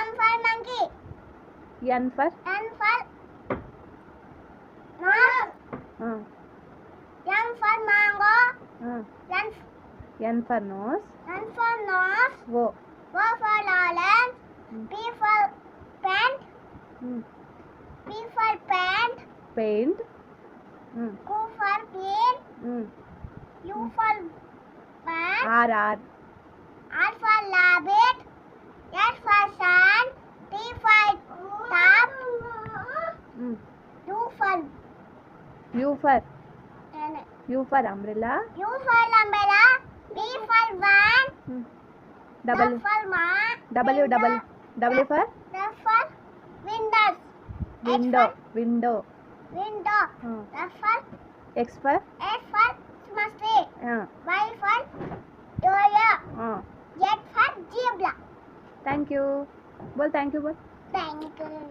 M for monkey. N for nose. uh, M for mango. uh, N N for nose. for nose. O. O for orange. P for pen. Mm. P for pen. Paint. Mm. Q for queen. Mm. U for bat. R. R for rabbit. S for sun. T for top. Mm. U for U for umbrella. U for umbrella. V for van. Mm. W for man. W for W for windows. window. Window. Uh. F for X for S for Christmas tree. Y for doya. Z for zebra. Thank you. बोल thank you बोल. Thank you.